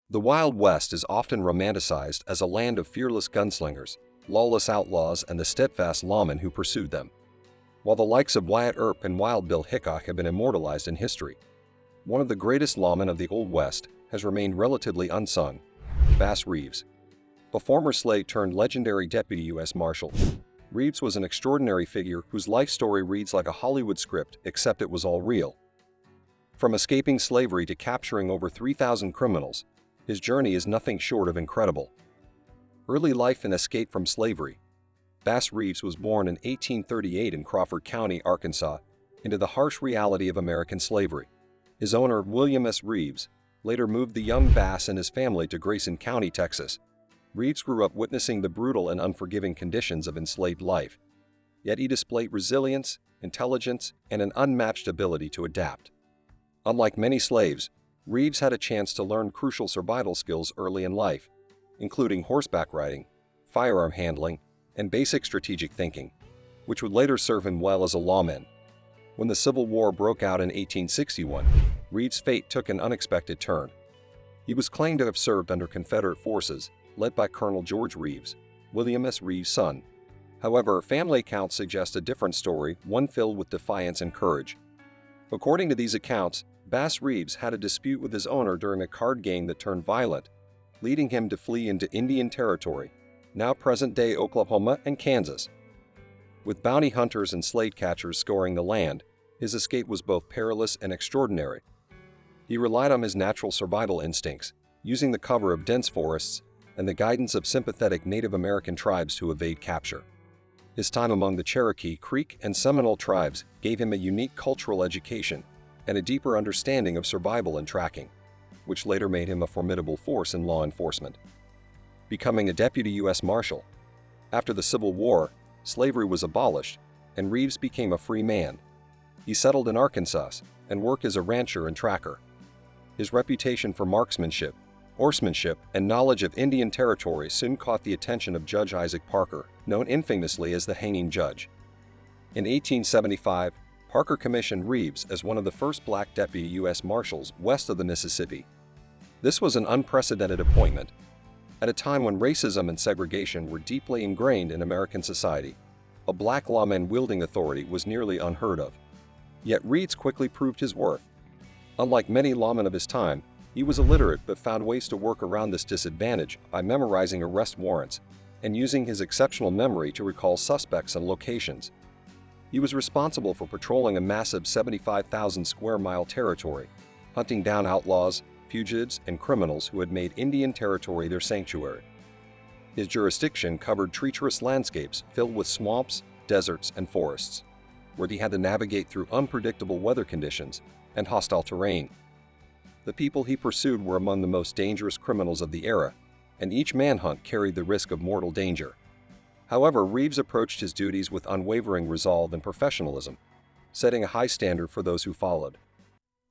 The Wild West is often romanticized as a land of fearless gunslingers, lawless outlaws, and the steadfast lawmen who pursued them. While the likes of Wyatt Earp and Wild Bill Hickok have been immortalized in history, one of the greatest lawmen of the Old West has remained relatively unsung: Bass Reeves. A former slave turned legendary deputy U.S. Marshal, Reeves was an extraordinary figure whose life story reads like a Hollywood script, except it was all real. From escaping slavery to capturing over 3,000 criminals, his journey is nothing short of incredible. Early life and escape from slavery. Bass Reeves was born in 1838 in Crawford County, Arkansas, into the harsh reality of American slavery. His owner, William S. Reeves, later moved the young Bass and his family to Grayson County, Texas. Reeves grew up witnessing the brutal and unforgiving conditions of enslaved life. Yet he displayed resilience, intelligence, and an unmatched ability to adapt. Unlike many slaves, Reeves had a chance to learn crucial survival skills early in life, including horseback riding, firearm handling, and basic strategic thinking, which would later serve him well as a lawman. When the Civil War broke out in 1861, Reeves' fate took an unexpected turn. He was claimed to have served under Confederate forces, led by Colonel George Reeves, William S. Reeves' son. However, family accounts suggest a different story, one filled with defiance and courage. According to these accounts, Bass Reeves had a dispute with his owner during a card game that turned violent, leading him to flee into Indian Territory, now present-day Oklahoma and Kansas. With bounty hunters and slave catchers scouring the land, his escape was both perilous and extraordinary. He relied on his natural survival instincts, using the cover of dense forests and the guidance of sympathetic Native American tribes to evade capture. His time among the Cherokee, Creek, and Seminole tribes gave him a unique cultural education and a deeper understanding of survival and tracking, which later made him a formidable force in law enforcement. Becoming a deputy U.S. Marshal. After the Civil War, slavery was abolished, and Reeves became a free man. He settled in Arkansas and worked as a rancher and tracker. His reputation for marksmanship, horsemanship, and knowledge of Indian Territory soon caught the attention of Judge Isaac Parker, known infamously as the Hanging Judge. In 1875, Parker commissioned Reeves as one of the first black deputy U.S. Marshals west of the Mississippi. This was an unprecedented appointment. At a time when racism and segregation were deeply ingrained in American society, a black lawman wielding authority was nearly unheard of. Yet Reeves quickly proved his worth. Unlike many lawmen of his time, he was illiterate but found ways to work around this disadvantage by memorizing arrest warrants and using his exceptional memory to recall suspects and locations. He was responsible for patrolling a massive 75,000 square mile territory, hunting down outlaws, fugitives, and criminals who had made Indian Territory their sanctuary. His jurisdiction covered treacherous landscapes filled with swamps, deserts, and forests, where he had to navigate through unpredictable weather conditions and hostile terrain. The people he pursued were among the most dangerous criminals of the era, and each manhunt carried the risk of mortal danger. However, Reeves approached his duties with unwavering resolve and professionalism, setting a high standard for those who followed.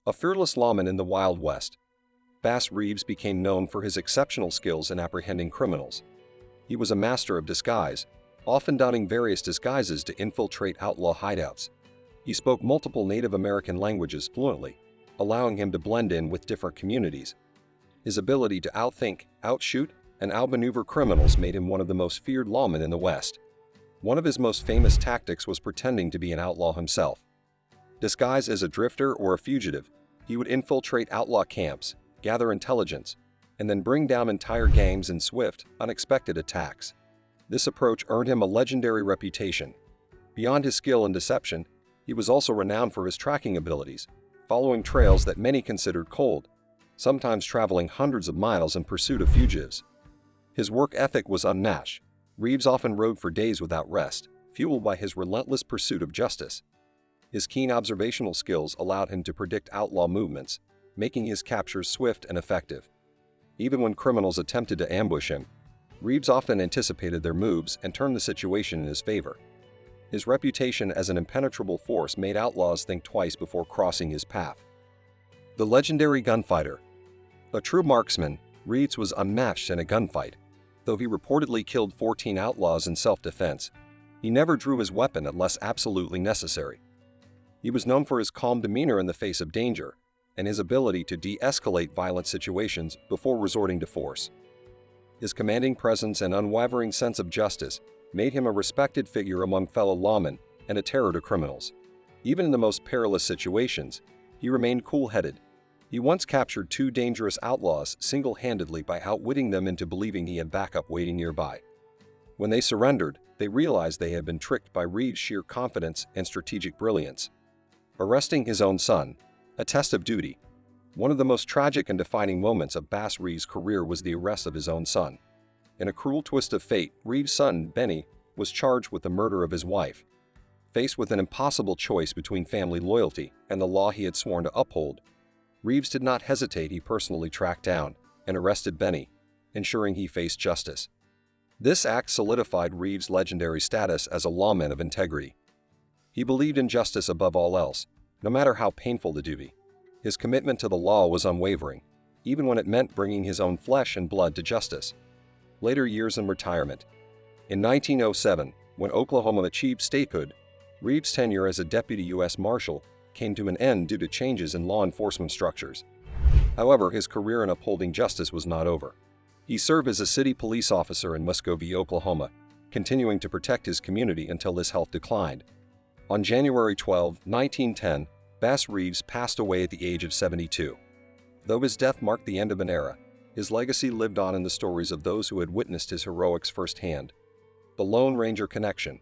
A fearless lawman in the Wild West, Bass Reeves became known for his exceptional skills in apprehending criminals. He was a master of disguise, often donning various disguises to infiltrate outlaw hideouts. He spoke multiple Native American languages fluently, allowing him to blend in with different communities. His ability to outthink, outshoot, and outmaneuver criminals made him one of the most feared lawmen in the West. One of his most famous tactics was pretending to be an outlaw himself. Disguised as a drifter or a fugitive, he would infiltrate outlaw camps, gather intelligence, and then bring down entire gangs in swift, unexpected attacks. This approach earned him a legendary reputation. Beyond his skill in deception, he was also renowned for his tracking abilities, following trails that many considered cold, sometimes traveling hundreds of miles in pursuit of fugitives. His work ethic was unmatched. Reeves often rode for days without rest, fueled by his relentless pursuit of justice. His keen observational skills allowed him to predict outlaw movements, making his captures swift and effective. Even when criminals attempted to ambush him, Reeves often anticipated their moves and turned the situation in his favor. His reputation as an impenetrable force made outlaws think twice before crossing his path. The legendary gunfighter. A true marksman, Reeves was unmatched in a gunfight. Though he reportedly killed 14 outlaws in self-defense, he never drew his weapon unless absolutely necessary. He was known for his calm demeanor in the face of danger, and his ability to de-escalate violent situations before resorting to force. His commanding presence and unwavering sense of justice made him a respected figure among fellow lawmen and a terror to criminals. Even in the most perilous situations, he remained cool-headed. He once captured 2 dangerous outlaws single-handedly by outwitting them into believing he had backup waiting nearby. When they surrendered, they realized they had been tricked by Reeves' sheer confidence and strategic brilliance. Arresting his own son, a test of duty. One of the most tragic and defining moments of Bass Reeves' career was the arrest of his own son. In a cruel twist of fate, Reeves' son, Benny, was charged with the murder of his wife. Faced with an impossible choice between family loyalty and the law he had sworn to uphold, Reeves did not hesitate. He personally tracked down and arrested Benny, ensuring he faced justice. This act solidified Reeves' legendary status as a lawman of integrity. He believed in justice above all else, no matter how painful the duty. His commitment to the law was unwavering, even when it meant bringing his own flesh and blood to justice. Later years in retirement. In 1907, when Oklahoma achieved statehood, Reeves' tenure as a deputy U.S. Marshal came to an end due to changes in law enforcement structures. However, his career in upholding justice was not over. He served as a city police officer in Muskogee, Oklahoma, continuing to protect his community until his health declined. On January 12, 1910, Bass Reeves passed away at the age of 72. Though his death marked the end of an era, his legacy lived on in the stories of those who had witnessed his heroics firsthand. The Lone Ranger connection.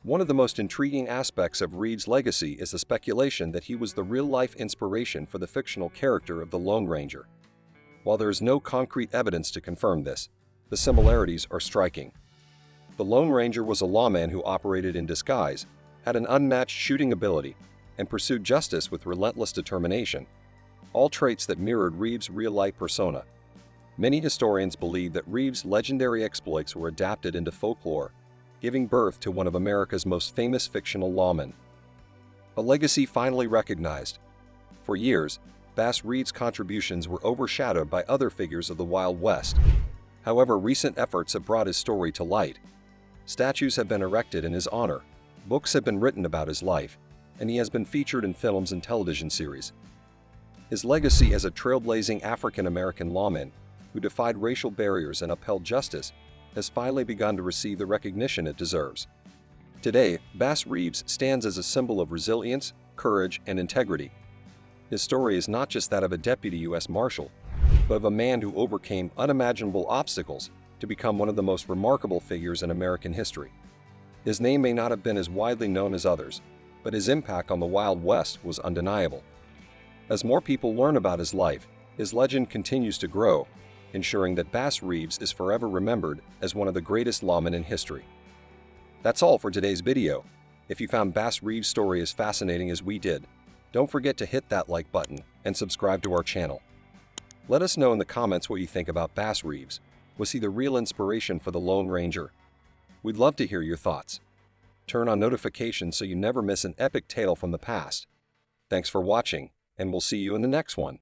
One of the most intriguing aspects of Reeves' legacy is the speculation that he was the real-life inspiration for the fictional character of the Lone Ranger. While there is no concrete evidence to confirm this, the similarities are striking. The Lone Ranger was a lawman who operated in disguise, had an unmatched shooting ability, and pursued justice with relentless determination, all traits that mirrored Reeves' real-life persona. Many historians believe that Reeves' legendary exploits were adapted into folklore, giving birth to one of America's most famous fictional lawmen. A legacy finally recognized. For years, Bass Reeves' contributions were overshadowed by other figures of the Wild West. However, recent efforts have brought his story to light. Statues have been erected in his honor, books have been written about his life, and he has been featured in films and television series. His legacy as a trailblazing African-American lawman who defied racial barriers and upheld justice has finally begun to receive the recognition it deserves. Today, Bass Reeves stands as a symbol of resilience, courage, and integrity. His story is not just that of a deputy U.S. Marshal, but of a man who overcame unimaginable obstacles to become one of the most remarkable figures in American history. His name may not have been as widely known as others, but his impact on the Wild West was undeniable. As more people learn about his life, his legend continues to grow, ensuring that Bass Reeves is forever remembered as one of the greatest lawmen in history. That's all for today's video. If you found Bass Reeves' story as fascinating as we did, don't forget to hit that like button and subscribe to our channel. Let us know in the comments what you think about Bass Reeves. Was he the real inspiration for the Lone Ranger? We'd love to hear your thoughts. Turn on notifications so you never miss an epic tale from the past. Thanks for watching, and we'll see you in the next one.